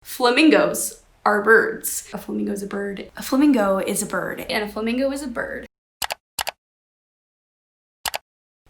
Flamingos are birds. A flamingo is a bird. A flamingo is a bird. And a flamingo is a bird.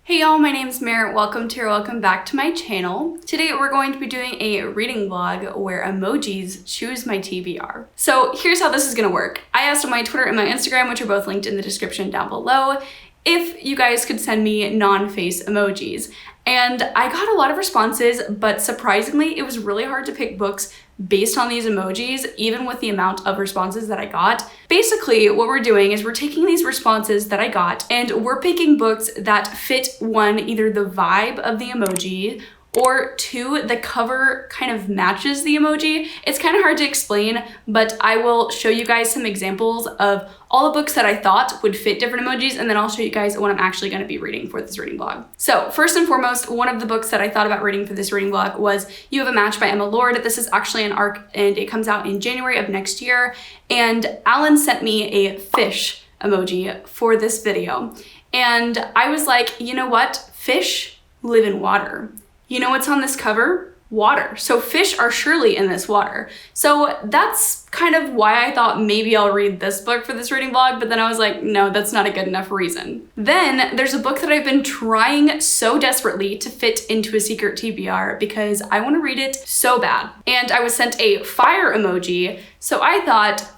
Hey y'all, my name's Mer. Welcome back to my channel. Today we're going to be doing a reading vlog where emojis choose my TBR. So here's how this is gonna work. I asked on my Twitter and my Instagram, which are both linked in the description down below, if you guys could send me non-face emojis. And I got a lot of responses, but surprisingly, it was really hard to pick books based on these emojis, even with the amount of responses that I got. Basically, what we're doing is we're taking these responses that I got and we're picking books that fit one, either the vibe of the emoji, or two, the cover kind of matches the emoji. It's kind of hard to explain, but I will show you guys some examples of all the books that I thought would fit different emojis, and then I'll show you guys what I'm actually gonna be reading for this reading vlog. So first and foremost, one of the books that I thought about reading for this reading vlog was You Have a Match by Emma Lord. This is actually an ARC and it comes out in January of next year. And Alan sent me a fish emoji for this video. And I was like, you know what? Fish live in water. You know what's on this cover? Water. So fish are surely in this water. So that's kind of why I thought maybe I'll read this book for this reading vlog, but then I was like, no, that's not a good enough reason. Then there's a book that I've been trying so desperately to fit into a secret TBR because I want to read it so bad. And I was sent a fire emoji, so I thought,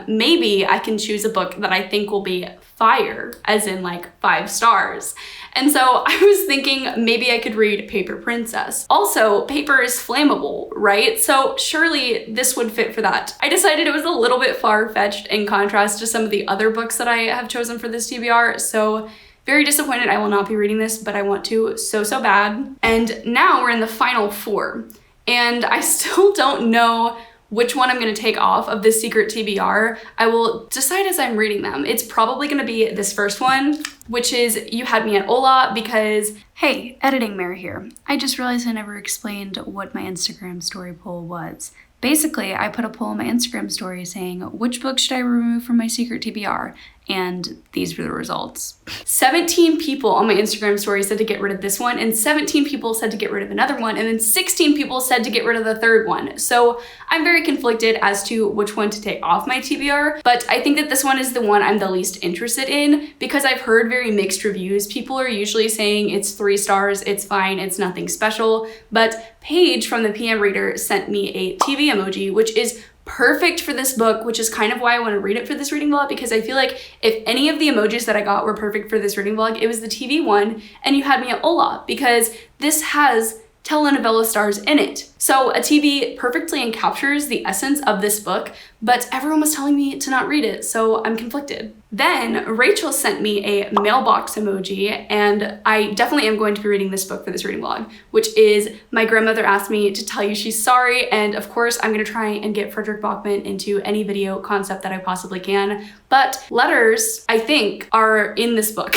maybe I can choose a book that I think will be fire, as in like 5 stars. And so I was thinking maybe I could read Paper Princess. Also, paper is flammable, right? So surely this would fit for that. I decided it was a little bit far-fetched in contrast to some of the other books that I have chosen for this TBR, so very disappointed I will not be reading this, but I want to so bad. And now we're in the final 4, and I still don't know which one I'm gonna take off of this secret TBR. I will decide as I'm reading them. It's probably gonna be this first one, which is You Had Me at Hola, because, hey, editing Mary here. I just realized I never explained what my Instagram story poll was. Basically, I put a poll on my Instagram story saying, which book should I remove from my secret TBR? And these were the results. 17 people on my Instagram story said to get rid of this one, and 17 people said to get rid of another one, and then 16 people said to get rid of the third one. So I'm very conflicted as to which one to take off my TBR, but I think that this one is the one I'm the least interested in because I've heard very mixed reviews. People are usually saying it's 3 stars, it's fine, it's nothing special, but Paige from the PM Reader sent me a TV emoji, which is perfect for this book, which is kind of why I want to read it for this reading vlog, because I feel like if any of the emojis that I got were perfect for this reading vlog, it was the TV one, and You Had Me at Hola, because this has telenovela stars in it. So a TV perfectly encaptures the essence of this book, but everyone was telling me to not read it, so I'm conflicted. Then Rachel sent me a mailbox emoji, and I definitely am going to be reading this book for this reading vlog, which is My Grandmother Asked Me to Tell You She's Sorry, and of course I'm gonna try and get Frederick Bachman into any video concept that I possibly can, but letters, I think, are in this book.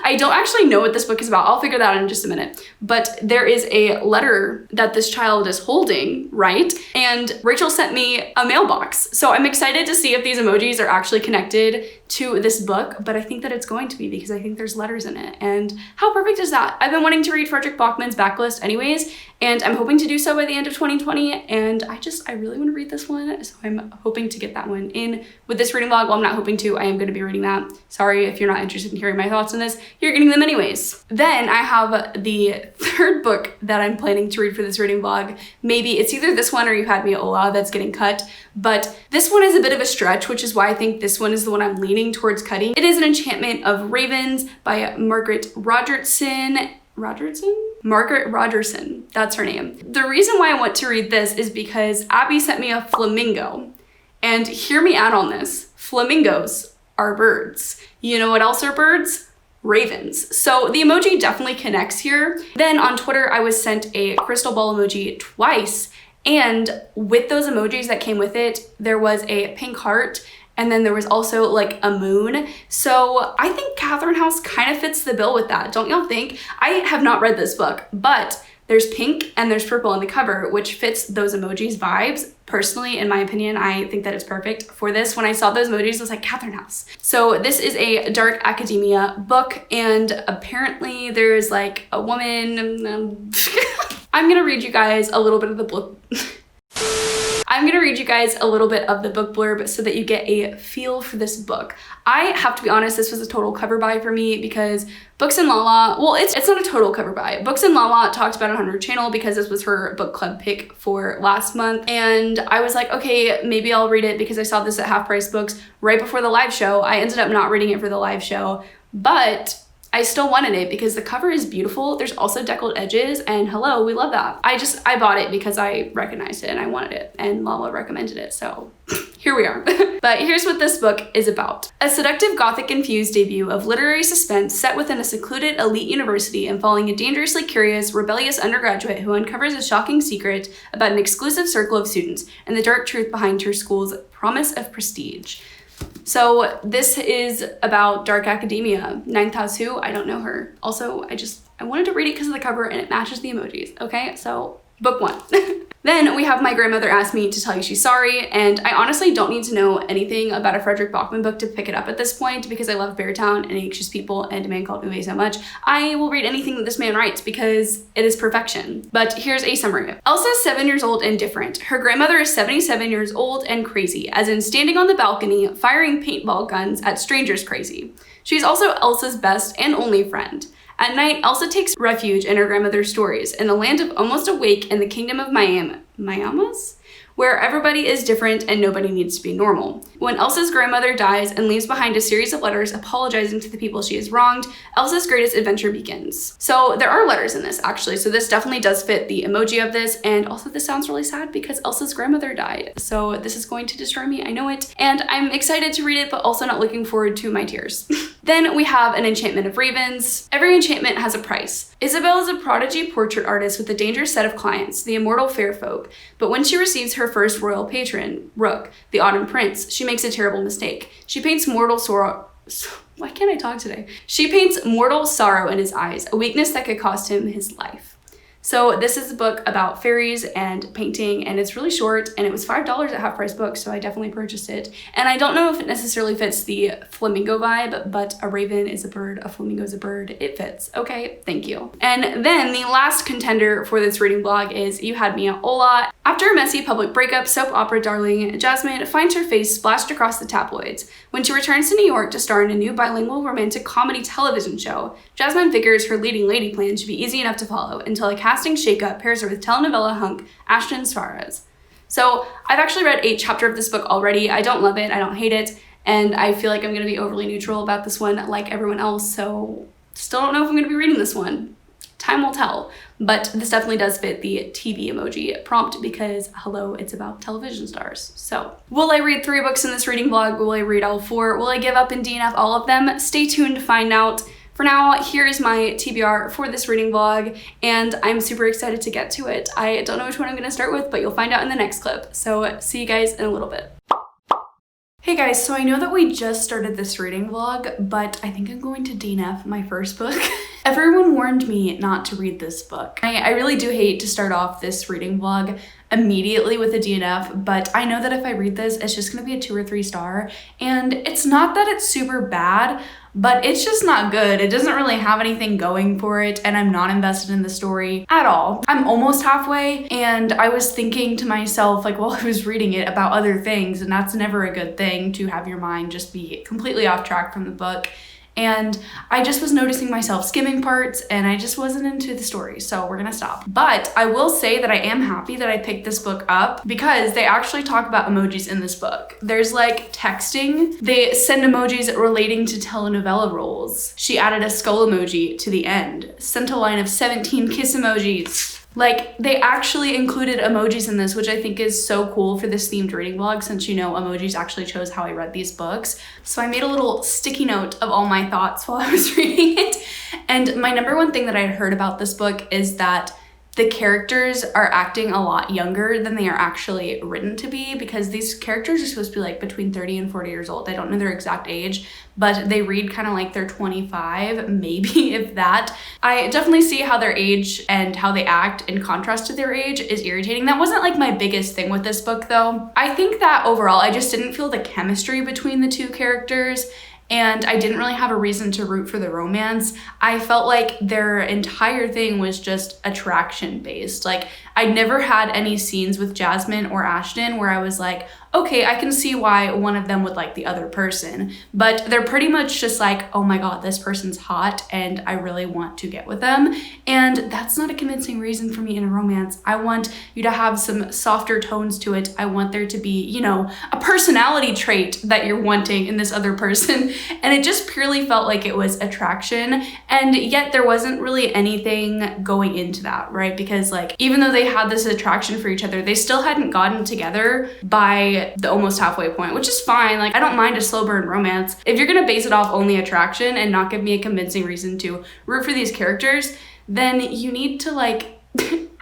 I don't actually know what this book is about. I'll figure that out in just a minute, but there is a letter that this child is holding, right? And Rachel sent me a mailbox. So I'm excited to see if these emojis are actually connected to this book, but I think that it's going to be because I think there's letters in it. And how perfect is that? I've been wanting to read Frederick Bachman's backlist anyways, and I'm hoping to do so by the end of 2020. And I really want to read this one. So I'm hoping to get that one in with this reading vlog. Well, I'm not hoping to, I am going to be reading that. Sorry if you're not interested in hearing my thoughts on this, you're getting them anyways. Then I have the third book that I'm planning to read for this reading vlog. Maybe it's either this one or You Had Me at Hola that's getting cut, but this one is a bit of a stretch, which is why I think this one is the one I'm leaning towards cutting. It is an Enchantment of Ravens by Margaret Rogerson. Margaret Rogerson, that's her name. The reason why I want to read this is because Abby sent me a flamingo, and hear me out on this. Flamingos are birds. You know what else are birds? Ravens. So the emoji definitely connects here. Then on Twitter, I was sent a crystal ball emoji twice, and with those emojis that came with it, there was a pink heart, and then there was also like a moon. So I think Catherine House kind of fits the bill with that, don't y'all think? I have not read this book, but there's pink and there's purple on the cover, which fits those emojis vibes. Personally, in my opinion, I think that it's perfect for this. When I saw those emojis, I was like, Catherine House. So this is a dark academia book, and apparently there's like a woman. I'm gonna read you guys a little bit of the book. I'm gonna read you guys a little bit of the book blurb so that you get a feel for this book. I have to be honest, this was a total cover buy for me because Books and Lala, well, it's not a total cover buy. Books and Lala talked about it on her channel because this was her book club pick for last month. And I was like, okay, maybe I'll read it because I saw this at Half Price Books right before the live show. I ended up not reading it for the live show, but I still wanted it because the cover is beautiful. There's also deckled edges, and hello, we love that. I bought it because I recognized it and I wanted it, and Lala recommended it, so here we are. But here's what this book is about. A seductive Gothic-infused debut of literary suspense set within a secluded elite university and following a dangerously curious, rebellious undergraduate who uncovers a shocking secret about an exclusive circle of students and the dark truth behind her school's promise of prestige. So this is about dark academia. Ninth House who? I don't know her. Also, I wanted to read it because of the cover and it matches the emojis, okay? So book one. Then we have My Grandmother Asked Me to Tell You She's Sorry, and I honestly don't need to know anything about a Frederick Bachman book to pick it up at this point because I love Beartown and Anxious People and A Man Called Uwe so much. I will read anything that this man writes because it is perfection. But here's a summary. Elsa's 7 years old and different. Her grandmother is 77 years old and crazy, as in standing on the balcony, firing paintball guns at strangers crazy. She's also Elsa's best and only friend. At night, Elsa takes refuge in her grandmother's stories in the land of almost awake in the kingdom of Miamas? Where everybody is different and nobody needs to be normal. When Elsa's grandmother dies and leaves behind a series of letters apologizing to the people she has wronged, Elsa's greatest adventure begins. So there are letters in this actually, so this definitely does fit the emoji of this, and also this sounds really sad because Elsa's grandmother died. So this is going to destroy me, I know it, and I'm excited to read it, but also not looking forward to my tears. Then we have An Enchantment of Ravens. Every enchantment has a price. Isabel is a prodigy portrait artist with a dangerous set of clients, the immortal fair folk, but when she receives her first royal patron, Rook, the Autumn Prince, she makes a terrible mistake. She paints mortal sorrow. Why can't I talk today? She paints mortal sorrow in his eyes, a weakness that could cost him his life. So this is a book about fairies and painting, and it's really short, and it was $5 at Half Price Books, so I definitely purchased it. And I don't know if it necessarily fits the flamingo vibe, but a raven is a bird, a flamingo is a bird, it fits. Okay, thank you. And then the last contender for this reading blog is You Had Me at Hola. After a messy public breakup, soap opera darling Jasmine finds her face splashed across the tabloids. When she returns to New York to star in a new bilingual romantic comedy television show, Jasmine figures her leading lady plan should be easy enough to follow until a casting shakeup pairs her with telenovela hunk Ashton Suarez. So I've actually read a chapter of this book already. I don't love it, I don't hate it, and I feel like I'm gonna be overly neutral about this one like everyone else, so still don't know if I'm gonna be reading this one. Time will tell, but this definitely does fit the TV emoji prompt because, hello, it's about television stars. So, will I read 3 books in this reading vlog? Will I read all 4? Will I give up and DNF all of them? Stay tuned to find out. For now, here is my TBR for this reading vlog, and I'm super excited to get to it. I don't know which one I'm gonna start with, but you'll find out in the next clip. So, see you guys in a little bit. Hey guys, so I know that we just started this reading vlog, but I think I'm going to DNF my first book. Everyone warned me not to read this book. I really do hate to start off this reading vlog immediately with a DNF, but I know that if I read this, it's just gonna be a 2 or 3 star, and it's not that it's super bad, but it's just not good. It doesn't really have anything going for it, and I'm not invested in the story at all. I'm almost halfway, and I was thinking to myself, like, while I was reading it, about other things, and that's never a good thing, to have your mind just be completely off track from the book. And I just was noticing myself skimming parts, and I just wasn't into the story, so we're gonna stop. But I will say that I am happy that I picked this book up because they actually talk about emojis in this book. There's like texting. They send emojis relating to telenovela roles. She added a skull emoji to the end. Sent a line of 17 kiss emojis. Like, they actually included emojis in this, which I think is so cool for this themed reading vlog, since, you know, emojis actually chose how I read these books. So I made a little sticky note of all my thoughts while I was reading it. And my number one thing that I had heard about this book is that the characters are acting a lot younger than they are actually written to be, because these characters are supposed to be like between 30 and 40 years old. I don't know their exact age, but they read kind of like they're 25, maybe, if that. I definitely see how their age and how they act in contrast to their age is irritating. That wasn't like my biggest thing with this book though. I think that overall I just didn't feel the chemistry between the 2 characters, and I didn't really have a reason to root for the romance. I felt like their entire thing was just attraction based. Like, I never had any scenes with Jasmine or Ashton where I was like, okay, I can see why one of them would like the other person, but they're pretty much just like, oh my god, this person's hot and I really want to get with them. And that's not a convincing reason for me in a romance. I want you to have some softer tones to it. I want there to be, you know, a personality trait that you're wanting in this other person. And it just purely felt like it was attraction. And yet there wasn't really anything going into that, right? Because like, even though they had this attraction for each other, they still hadn't gotten together by the almost halfway point, which is fine. Like, I don't mind a slow burn romance. If you're gonna base it off only attraction and not give me a convincing reason to root for these characters, then you need to like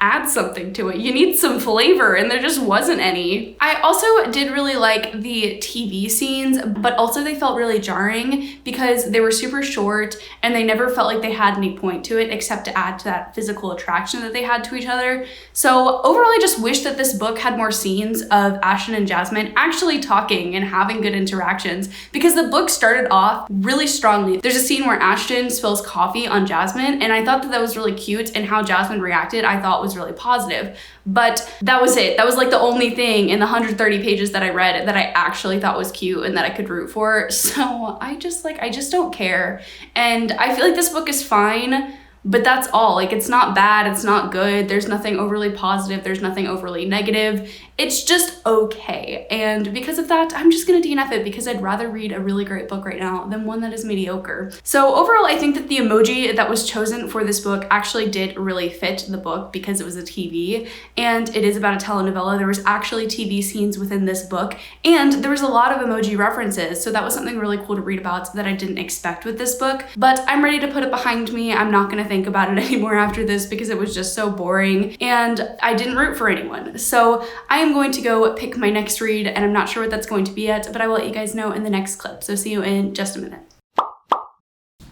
add something to it. You need some flavor, and there just wasn't any. I also did really like the TV scenes, but also they felt really jarring because they were super short and they never felt like they had any point to it except to add to that physical attraction that they had to each other. So overall, I just wish that this book had more scenes of Ashton and Jasmine actually talking and having good interactions, because the book started off really strongly. There's a scene where Ashton spills coffee on Jasmine, and I thought that that was really cute, and how Jasmine reacted I thought was really positive. But that was it. That was like the only thing in the 130 pages that I read that I actually thought was cute and that I could root for. So I just don't care. And I feel like this book is fine, but that's all. Like, it's not bad, it's not good, there's nothing overly positive, there's nothing overly negative. It's just okay. And because of that, I'm just gonna DNF it, because I'd rather read a really great book right now than one that is mediocre. So overall, I think that the emoji that was chosen for this book actually did really fit the book because it was a TV, and it is about a telenovela. There was actually TV scenes within this book, and there was a lot of emoji references. So that was something really cool to read about that I didn't expect with this book. But I'm ready to put it behind me. I'm not gonna think about it anymore after this because it was just so boring and I didn't root for anyone. So I am going to go pick my next read, and I'm not sure what that's going to be yet, but I will let you guys know in the next clip. So see you in just a minute.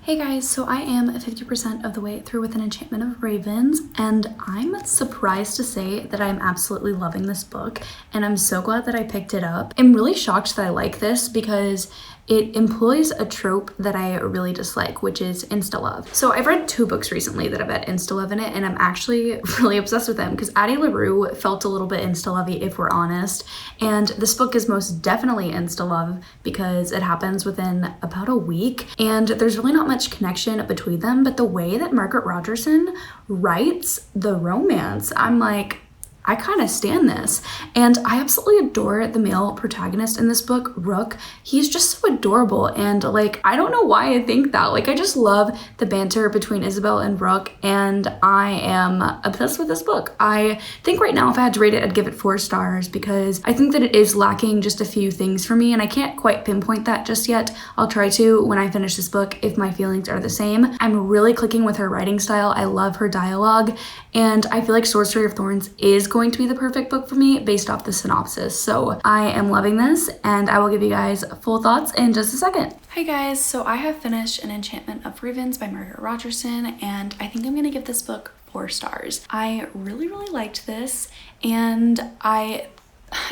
Hey guys, so I am 50% of the way through with an Enchantment of Ravens, and I'm surprised to say that I'm absolutely loving this book, and I'm so glad that I picked it up. I'm really shocked that I like this because it employs a trope that I really dislike, which is insta-love. So I've read 2 books recently that have had insta-love in it, and I'm actually really obsessed with them because Addie LaRue felt a little bit insta-lovey, if we're honest. And this book is most definitely insta-love because it happens within about a week, and there's really not much connection between them, but the way that Margaret Rogerson writes the romance, I'm like, I kind of stand this. And I absolutely adore the male protagonist in this book, Rook. He's just so adorable, and like, I don't know why I think that. Like, I just love the banter between Isabel and Rook, and I am obsessed with this book. I think right now if I had to rate it, I'd give it 4 stars because I think that it is lacking just a few things for me, and I can't quite pinpoint that just yet. I'll try to when I finish this book if my feelings are the same. I'm really clicking with her writing style. I love her dialogue, and I feel like Sorcery of Thorns is going to be the perfect book for me based off the synopsis. So I am loving this, and I will give you guys full thoughts in just a second. Hi guys, so I have finished An Enchantment of Ravens by Margaret Rogerson, and I think I'm gonna give this book 4 stars. I really liked this, and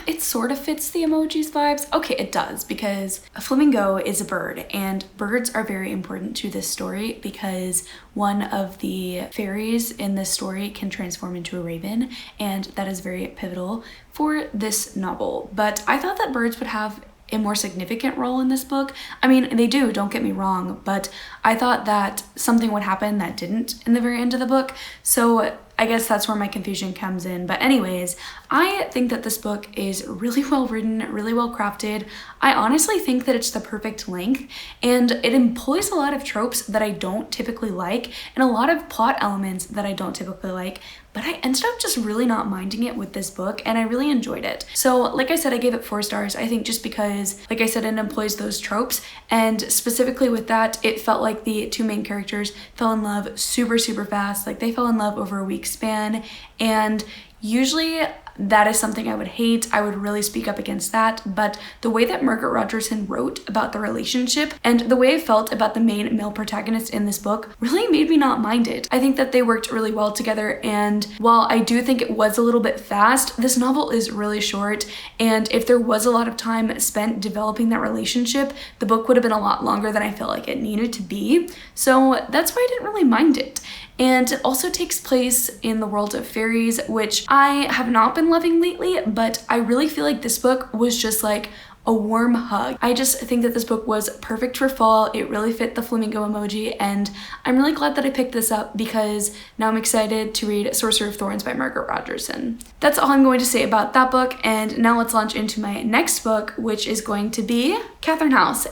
it sort of fits the emojis vibes. Okay, it does, because a flamingo is a bird, and birds are very important to this story because one of the fairies in this story can transform into a raven, and that is very pivotal for this novel. But I thought that birds would have a more significant role in this book. I mean, they do, don't get me wrong, but I thought that something would happen that didn't in the very end of the book. So I guess that's where my confusion comes in. But anyways, I think that this book is really well written, really well crafted. I honestly think that it's the perfect length, and it employs a lot of tropes that I don't typically like and a lot of plot elements that I don't typically like, but I ended up just really not minding it with this book, and I really enjoyed it. So like I said, I gave it 4 stars. I think just because, like I said, it employs those tropes, and specifically with that, it felt like the 2 main characters fell in love super fast. Like, they fell in love over a week span, and usually that is something I would hate. I would really speak up against that. But the way that Margaret Rogerson wrote about the relationship and the way I felt about the main male protagonist in this book really made me not mind it. I think that they worked really well together, and while I do think it was a little bit fast, this novel is really short, and if there was a lot of time spent developing that relationship, the book would have been a lot longer than I felt like it needed to be. So that's why I didn't really mind it. And it also takes place in the world of fairies, which I have not been loving lately, but I really feel like this book was just like a warm hug. I just think that this book was perfect for fall. It really fit the flamingo emoji, and I'm really glad that I picked this up because now I'm excited to read Sorcerer of Thorns by Margaret Rogerson. That's all I'm going to say about that book, and now let's launch into my next book, which is going to be Catherine House.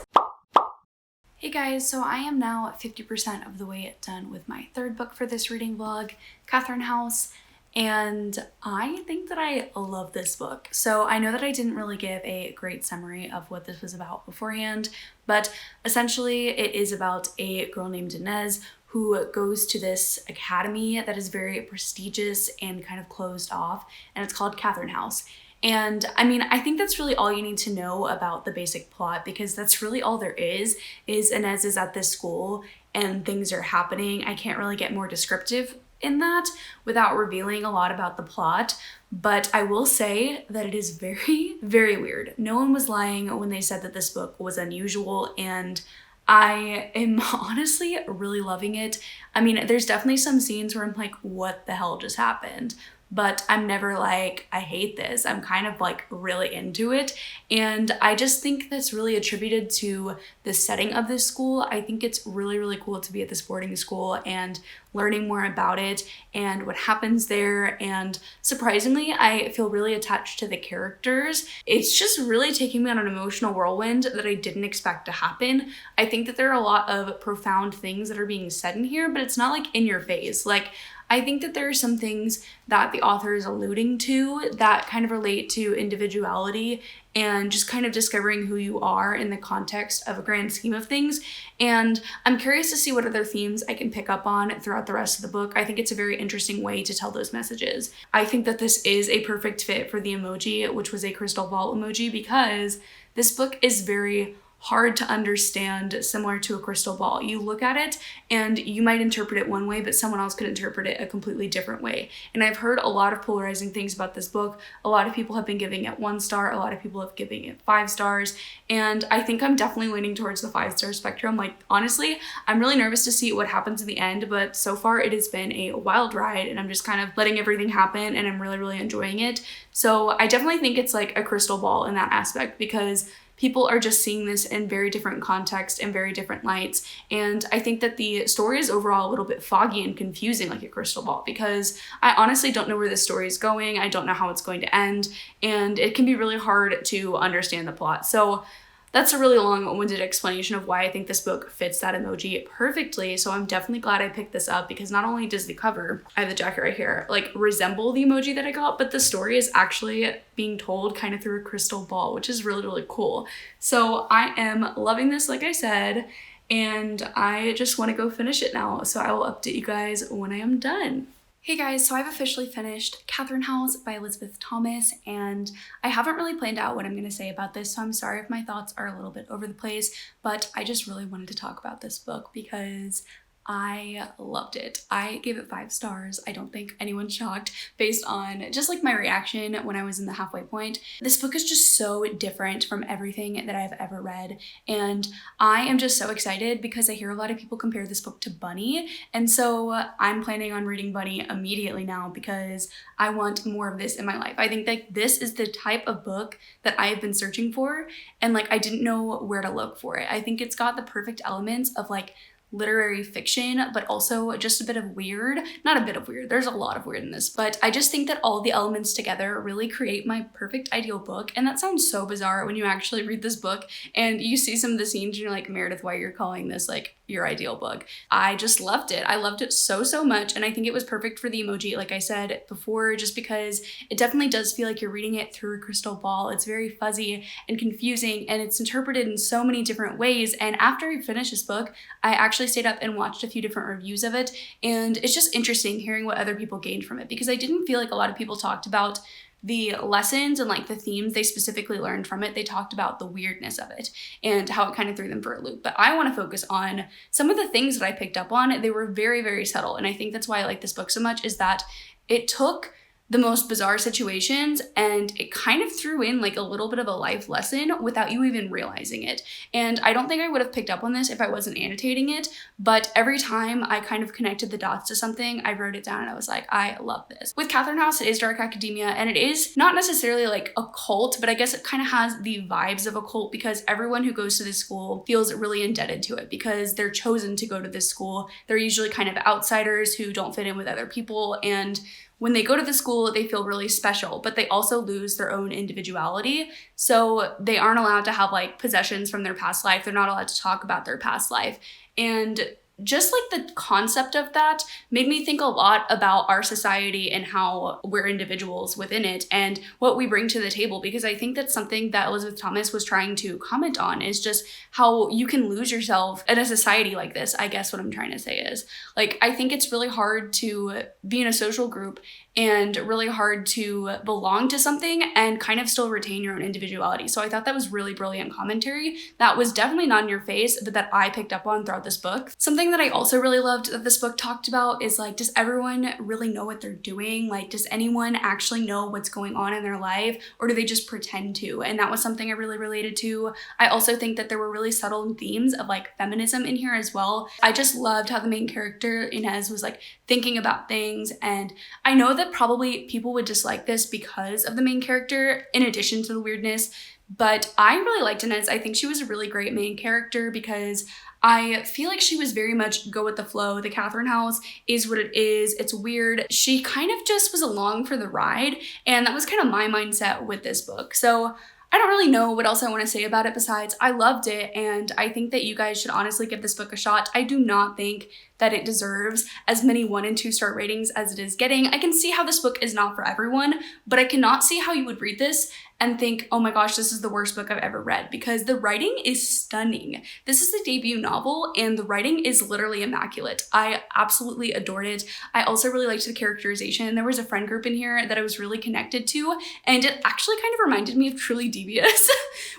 Hey guys, so I am now 50% of the way done with my third book for this reading vlog, Catherine House. And I think that I love this book. So I know that I didn't really give a great summary of what this was about beforehand, but essentially it is about a girl named Inez who goes to this academy that is very prestigious and kind of closed off, and it's called Catherine House. And I mean, I think that's really all you need to know about the basic plot, because that's really all there is Inez is at this school and things are happening. I can't really get more descriptive in that without revealing a lot about the plot, but I will say that it is very, very weird. No one was lying when they said that this book was unusual, and I am honestly really loving it. I mean, there's definitely some scenes where I'm like, what the hell just happened? But I'm never like, I hate this. I'm kind of like really into it. And I just think that's really attributed to the setting of this school. I think it's really, really cool to be at this boarding school and learning more about it and what happens there. And surprisingly, I feel really attached to the characters. It's just really taking me on an emotional whirlwind that I didn't expect to happen. I think that there are a lot of profound things that are being said in here, but it's not like in your face. Like, I think that there are some things that the author is alluding to that kind of relate to individuality and just kind of discovering who you are in the context of a grand scheme of things. And I'm curious to see what other themes I can pick up on throughout the rest of the book. I think it's a very interesting way to tell those messages. I think that this is a perfect fit for the emoji, which was a crystal ball emoji, because this book is very hard to understand, similar to a crystal ball. You look at it and you might interpret it one way, but someone else could interpret it a completely different way. And I've heard a lot of polarizing things about this book. A lot of people have been giving it 1 star, a lot of people have given it 5 stars, and I think I'm definitely leaning towards the 5-star spectrum. Like, honestly, I'm really nervous to see what happens in the end, but so far it has been a wild ride, and I'm just kind of letting everything happen, and I'm really, really enjoying it. So I definitely think it's like a crystal ball in that aspect, because people are just seeing this in very different contexts and very different lights. And I think that the story is overall a little bit foggy and confusing, like a crystal ball, because I honestly don't know where this story is going. I don't know how it's going to end, and it can be really hard to understand the plot. So that's a really long-winded explanation of why I think this book fits that emoji perfectly. So I'm definitely glad I picked this up, because not only does the cover, I have the jacket right here, like resemble the emoji that I got, but the story is actually being told kind of through a crystal ball, which is really, really cool. So I am loving this, like I said, and I just want to go finish it now. So I will update you guys when I am done. Hey guys, so I've officially finished Catherine House by Elizabeth Thomas, and I haven't really planned out what I'm going to say about this, so I'm sorry if my thoughts are a little bit over the place, but I just really wanted to talk about this book because I loved it. I gave it 5 stars. I don't think anyone's shocked based on just like my reaction when I was in the halfway point. This book is just so different from everything that I've ever read, and I am just so excited because I hear a lot of people compare this book to Bunny, and so I'm planning on reading Bunny immediately now because I want more of this in my life. I think that this is the type of book that I have been searching for, and like I didn't know where to look for it. I think it's got the perfect elements of like literary fiction, but also just a bit of weird. Not a bit of weird, there's a lot of weird in this, but I just think that all the elements together really create my perfect ideal book. And that sounds so bizarre when you actually read this book and you see some of the scenes and you're like, Meredith, why you're calling this like your ideal book? I just loved it. I loved it so, so much. And I think it was perfect for the emoji, like I said before, just because it definitely does feel like you're reading it through a crystal ball. It's very fuzzy and confusing, and it's interpreted in so many different ways. And after I finished this book, I actually stayed up and watched a few different reviews of it, and it's just interesting hearing what other people gained from it, because I didn't feel like a lot of people talked about the lessons and like the themes they specifically learned from it. They talked about the weirdness of it and how it kind of threw them for a loop. But I want to focus on some of the things that I picked up on. They were very, very subtle, and I think that's why I like this book so much, is that it took the most bizarre situations, and it kind of threw in like a little bit of a life lesson without you even realizing it. And I don't think I would have picked up on this if I wasn't annotating it, but every time I kind of connected the dots to something, I wrote it down and I was like, I love this. With Catherine House, it is dark academia, and it is not necessarily like a cult, but I guess it kind of has the vibes of a cult because everyone who goes to this school feels really indebted to it because they're chosen to go to this school. They're usually kind of outsiders who don't fit in with other people, and when they go to the school, they feel really special, but they also lose their own individuality. So they aren't allowed to have like possessions from their past life. They're not allowed to talk about their past life. And just like the concept of that made me think a lot about our society and how we're individuals within it and what we bring to the table, because I think that's something that Elizabeth Thomas was trying to comment on, is just how you can lose yourself in a society like this. I guess what I'm trying to say is, like, I think it's really hard to be in a social group and really hard to belong to something and kind of still retain your own individuality. So I thought that was really brilliant commentary that was definitely not in your face, but that I picked up on throughout this book. Something that I also really loved that this book talked about is like, does everyone really know what they're doing? Like, does anyone actually know what's going on in their life, or do they just pretend to? And that was something I really related to. I also think that there were really subtle themes of like feminism in here as well. I just loved how the main character, Inez, was like thinking about things, and I know that probably people would dislike this because of the main character in addition to the weirdness, but I really liked Inez. I think she was a really great main character because I feel like she was very much go with the flow. The Catherine House is what it is. It's weird. She kind of just was along for the ride, and that was kind of my mindset with this book. So I don't really know what else I want to say about it besides I loved it, and I think that you guys should honestly give this book a shot. I do not think that it deserves as many 1 and 2 star ratings as it is getting. I can see how this book is not for everyone, but I cannot see how you would read this and think, oh my gosh, this is the worst book I've ever read, because the writing is stunning. This is the debut novel and the writing is literally immaculate. I absolutely adored it. I also really liked the characterization. There was a friend group in here that I was really connected to, and it actually kind of reminded me of Truly Devious,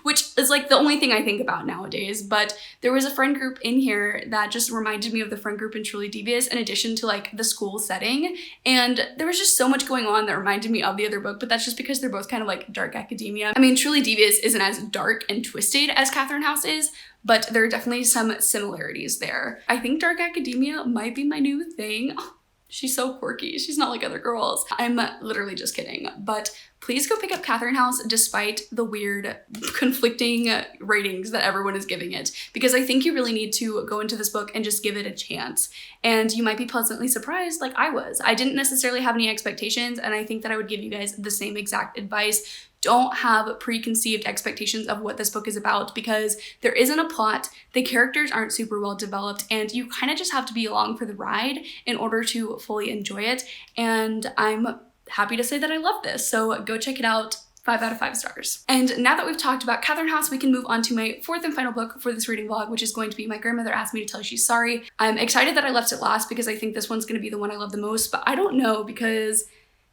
which is like the only thing I think about nowadays, but there was a friend group in here that just reminded me of the friend group in Truly Devious in addition to like the school setting, and there was just so much going on that reminded me of the other book, but that's just because they're both kind of like dark academia. I mean, Truly Devious isn't as dark and twisted as Catherine House is, but there are definitely some similarities there. I think dark academia might be my new thing. Oh, she's so quirky. She's not like other girls. I'm literally just kidding, but please go pick up Catherine House despite the weird conflicting ratings that everyone is giving it, because I think you really need to go into this book and just give it a chance. And you might be pleasantly surprised like I was. I didn't necessarily have any expectations, and I think that I would give you guys the same exact advice. Don't have preconceived expectations of what this book is about, because there isn't a plot, the characters aren't super well developed, and you kind of just have to be along for the ride in order to fully enjoy it. And I'm happy to say that I love this, so go check it out. 5 out of 5 stars. And now that we've talked about Catherine House, we can move on to my 4th and final book for this reading vlog, which is going to be My Grandmother Asked Me to Tell You She's Sorry. I'm excited that I left it last because I think this one's gonna be the one I love the most, but I don't know, because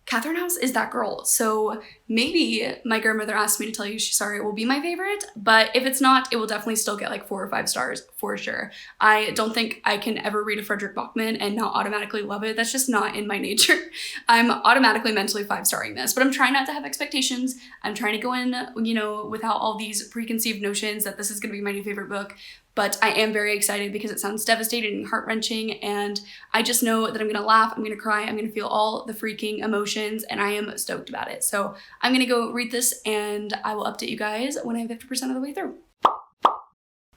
Catherine House is that girl. So maybe My Grandmother Asked Me to Tell You She's Sorry will be my favorite, but if it's not, it will definitely still get like 4 or 5 stars for sure. I don't think I can ever read a Frederick Bachman and not automatically love it. That's just not in my nature. I'm automatically mentally 5-starring this, but I'm trying not to have expectations. I'm trying to go in, you know, without all these preconceived notions that this is gonna be my new favorite book. But I am very excited because it sounds devastating and heart-wrenching, and I just know that I'm gonna laugh, I'm gonna cry, I'm gonna feel all the freaking emotions, and I am stoked about it. So I'm gonna go read this, and I will update you guys when I'm 50% of the way through.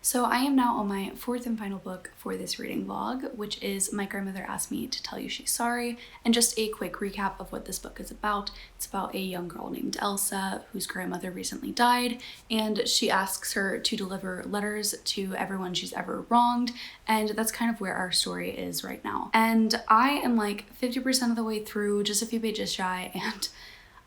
So I am now on my 4th and final book for this reading vlog, which is My Grandmother Asked Me to Tell You She's Sorry. And just a quick recap of what this book is about. It's about a young girl named Elsa whose grandmother recently died, and she asks her to deliver letters to everyone she's ever wronged, and that's kind of where our story is right now. And I am like 50% of the way through, just a few pages shy, and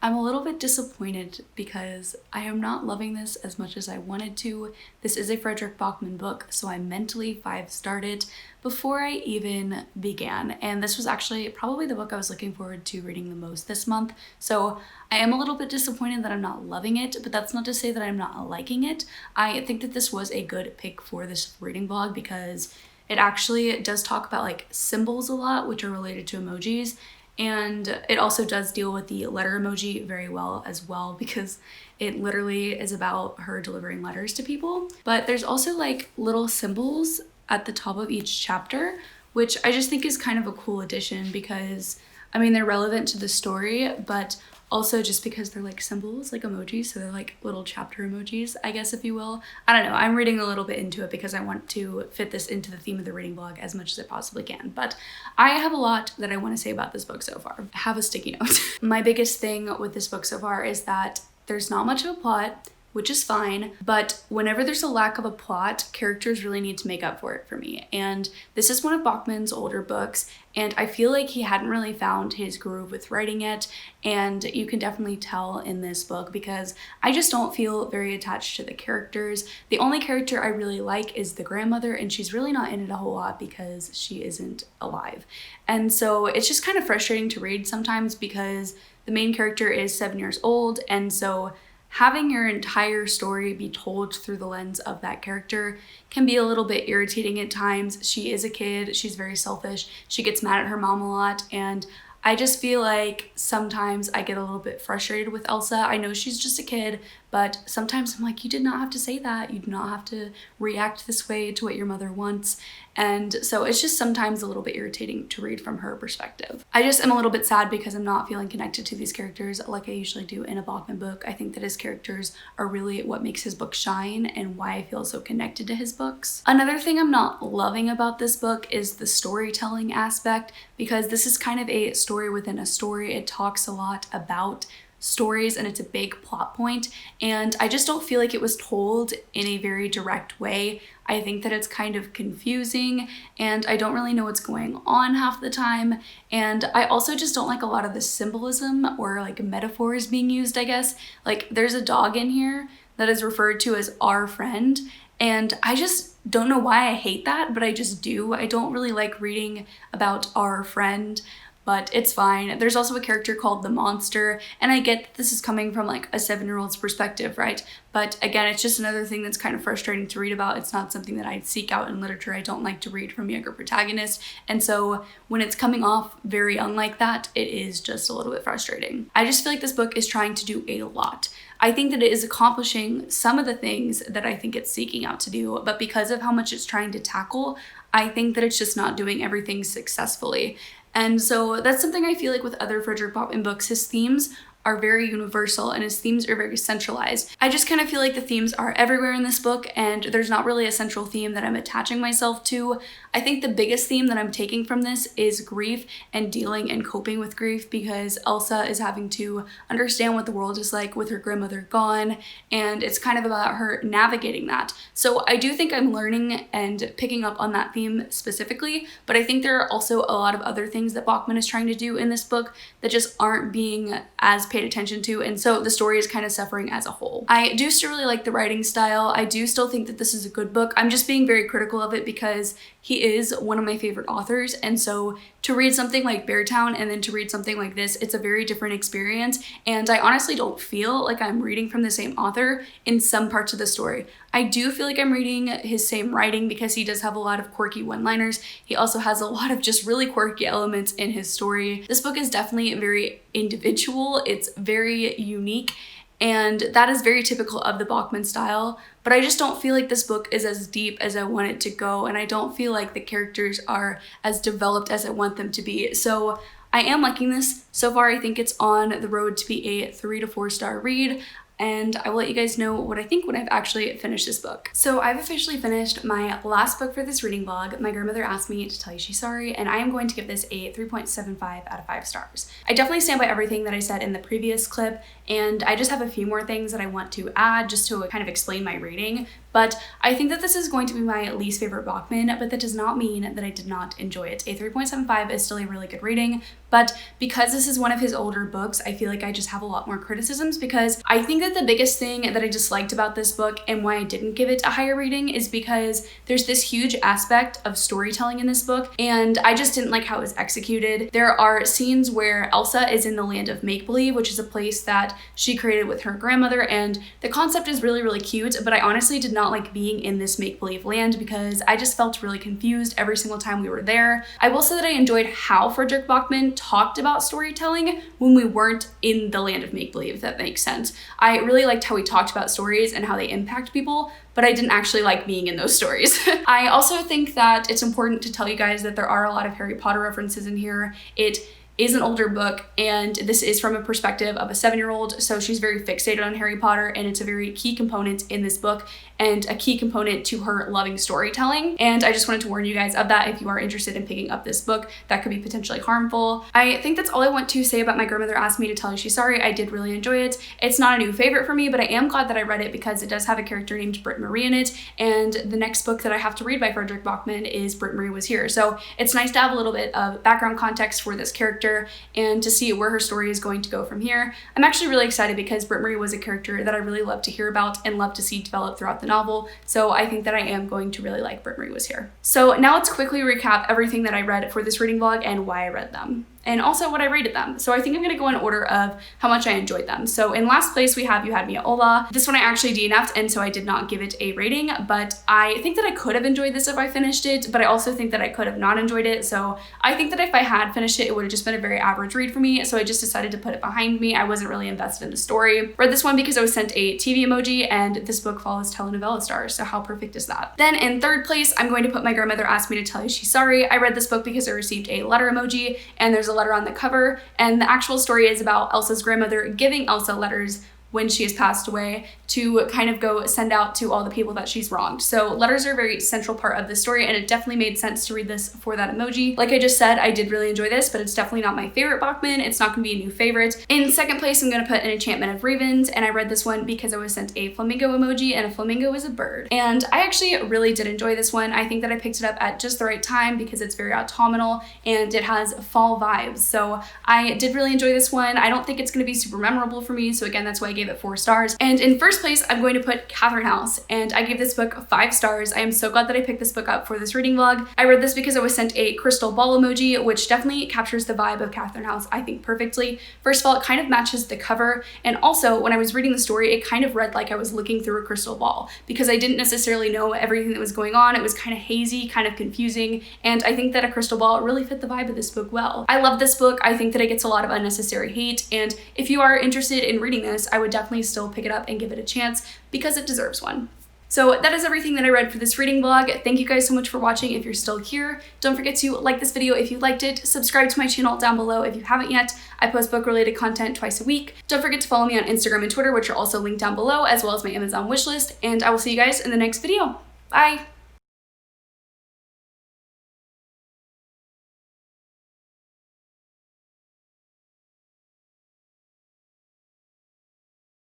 I'm a little bit disappointed because I am not loving this as much as I wanted to. This is a Frederick Bachman book, so I mentally 5-starred it before I even began. And this was actually probably the book I was looking forward to reading the most this month. So I am a little bit disappointed that I'm not loving it, but that's not to say that I'm not liking it. I think that this was a good pick for this reading vlog because it actually does talk about like symbols a lot, which are related to emojis. And it also does deal with the letter emoji very well as well, because it literally is about her delivering letters to people. But there's also like little symbols at the top of each chapter, which I just think is kind of a cool addition, because I mean, they're relevant to the story, but also just because they're like symbols, like emojis, so they're like little chapter emojis, I guess, if you will. I don't know, I'm reading a little bit into it because I want to fit this into the theme of the reading vlog as much as I possibly can. But I have a lot that I want to say about this book so far. I have a sticky note. My biggest thing with this book so far is that there's not much of a plot, which is fine, but whenever there's a lack of a plot, characters really need to make up for it for me. And this is one of Bachman's older books, and I feel like he hadn't really found his groove with writing yet, and you can definitely tell in this book because I just don't feel very attached to the characters. The only character I really like is the grandmother, and she's really not in it a whole lot because she isn't alive. And so it's just kind of frustrating to read sometimes because the main character is 7 years old, and so having your entire story be told through the lens of that character can be a little bit irritating at times. She is a kid, she's very selfish, she gets mad at her mom a lot, and I just feel like sometimes I get a little bit frustrated with Elsa. I know she's just a kid, but sometimes I'm like, you did not have to say that. You do not have to react this way to what your mother wants. And so it's just sometimes a little bit irritating to read from her perspective. I just am a little bit sad because I'm not feeling connected to these characters like I usually do in a Bachman book. I think that his characters are really what makes his book shine and why I feel so connected to his books. Another thing I'm not loving about this book is the storytelling aspect, because this is kind of a story within a story. It talks a lot about stories and it's a big plot point, and I just don't feel like it was told in a very direct way. I think that it's kind of confusing and I don't really know what's going on half the time, and I also just don't like a lot of the symbolism or like metaphors being used, I guess. Like there's a dog in here that is referred to as our friend, and I just don't know why I hate that, but I just do. I don't really like reading about our friend, but it's fine. There's also a character called the Monster, and I get that this is coming from like a 7-year-old's perspective, right? But again, it's just another thing that's kind of frustrating to read about. It's not something that I'd seek out in literature. I don't like to read from younger protagonists, and so when it's coming off very young like that, it is just a little bit frustrating. I just feel like this book is trying to do a lot. I think that it is accomplishing some of the things that I think it's seeking out to do, but because of how much it's trying to tackle, I think that it's just not doing everything successfully. And so that's something I feel like with other Frederick Bachman books. His themes are very universal and his themes are very centralized. I just kind of feel like the themes are everywhere in this book and there's not really a central theme that I'm attaching myself to. I think the biggest theme that I'm taking from this is grief and dealing and coping with grief, because Elsa is having to understand what the world is like with her grandmother gone, and it's kind of about her navigating that. So I do think I'm learning and picking up on that theme specifically, but I think there are also a lot of other things that Bachman is trying to do in this book that just aren't being as paid attention to, and so the story is kind of suffering as a whole. I do still really like the writing style. I do still think that this is a good book. I'm just being very critical of it because he is one of my favorite authors, and so to read something like Beartown and then to read something like this, it's a very different experience, and I honestly don't feel like I'm reading from the same author in some parts of the story. I do feel like I'm reading his same writing because he does have a lot of quirky one-liners. He also has a lot of just really quirky elements in his story. This book is definitely very individual. It's very unique, and that is very typical of the Bachman style, but I just don't feel like this book is as deep as I want it to go, and I don't feel like the characters are as developed as I want them to be. So I am liking this. So far, I think it's on the road to be a 3 to 4 star read, and I will let you guys know what I think when I've actually finished this book. So I've officially finished my last book for this reading vlog. My grandmother asked me to tell you she's sorry, and I am going to give this a 3.75 out of 5 stars. I definitely stand by everything that I said in the previous clip, and I just have a few more things that I want to add just to kind of explain my rating. But I think that this is going to be my least favorite Bachman, but that does not mean that I did not enjoy it. A 3.75 is still a really good rating, but because this is one of his older books, I feel like I just have a lot more criticisms, because I think that the biggest thing that I disliked about this book and why I didn't give it a higher rating is because there's this huge aspect of storytelling in this book, and I just didn't like how it was executed. There are scenes where Elsa is in the land of make-believe, which is a place that she created with her grandmother, and the concept is really, really cute, but I honestly did not like being in this make-believe land because I just felt really confused every single time we were there. I will say that I enjoyed how Frederick Bachman talked about storytelling when we weren't in the land of make-believe, if that makes sense. I really liked how he talked about stories and how they impact people, but I didn't actually like being in those stories. I also think that it's important to tell you guys that there are a lot of Harry Potter references in here. It is an older book, and this is from a perspective of a 7-year-old, so she's very fixated on Harry Potter, and it's a very key component in this book and a key component to her loving storytelling. And I just wanted to warn you guys of that if you are interested in picking up this book. That could be potentially harmful. I think that's all I want to say about My Grandmother Asked Me to Tell You She's Sorry. I did really enjoy it. It's not a new favorite for me, but I am glad that I read it because it does have a character named Britt Marie in it, and the next book that I have to read by Frederick Bachman is Britt Marie Was Here. So it's nice to have a little bit of background context for this character and to see where her story is going to go from here. I'm actually really excited because Britt Marie was a character that I really love to hear about and love to see develop throughout the novel, so I think that I am going to really like Britt Marie Was Here. So now let's quickly recap everything that I read for this reading vlog and why I read them, and also what I rated them. So I think I'm gonna go in order of how much I enjoyed them. So in last place we have You Had Me at Hola. This one I actually DNF'd, and so I did not give it a rating, but I think that I could have enjoyed this if I finished it, but I also think that I could have not enjoyed it. So I think that if I had finished it, it would have just been a very average read for me, so I just decided to put it behind me. I wasn't really invested in the story. Read this one because I was sent a TV emoji, and this book follows telenovela stars, so how perfect is that? Then in third place, I'm going to put My Grandmother Asked Me to Tell You She's Sorry. I read this book because I received a letter emoji, and there's a letter on the cover, and the actual story is about Elsa's grandmother giving Elsa letters when she has passed away to kind of go send out to all the people that she's wronged. So letters are a very central part of the story, and it definitely made sense to read this for that emoji. Like I just said, I did really enjoy this, but it's definitely not my favorite Bachman. It's not gonna be a new favorite. In second place, I'm gonna put An Enchantment of Ravens, and I read this one because I was sent a flamingo emoji, and a flamingo is a bird. And I actually really did enjoy this one. I think that I picked it up at just the right time because it's very autumnal and it has fall vibes. So I did really enjoy this one. I don't think it's gonna be super memorable for me, so again, that's why I gave it 4 stars. And in first place, I'm going to put Catherine House, and I gave this book 5 stars. I am so glad that I picked this book up for this reading vlog. I read this because I was sent a crystal ball emoji, which definitely captures the vibe of Catherine House, I think, perfectly. First of all, it kind of matches the cover, and also when I was reading the story, it kind of read like I was looking through a crystal ball because I didn't necessarily know everything that was going on. It was kind of hazy, kind of confusing, and I think that a crystal ball really fit the vibe of this book well. I love this book. I think that it gets a lot of unnecessary hate, and if you are interested in reading this, I would definitely still pick it up and give it a chance because it deserves one. So that is everything that I read for this reading vlog. Thank you guys so much for watching if you're still here. Don't forget to like this video if you liked it, subscribe to my channel down below if you haven't yet. I post book-related content twice a week. Don't forget to follow me on Instagram and Twitter, which are also linked down below, as well as my Amazon wishlist, and I will see you guys in the next video. Bye!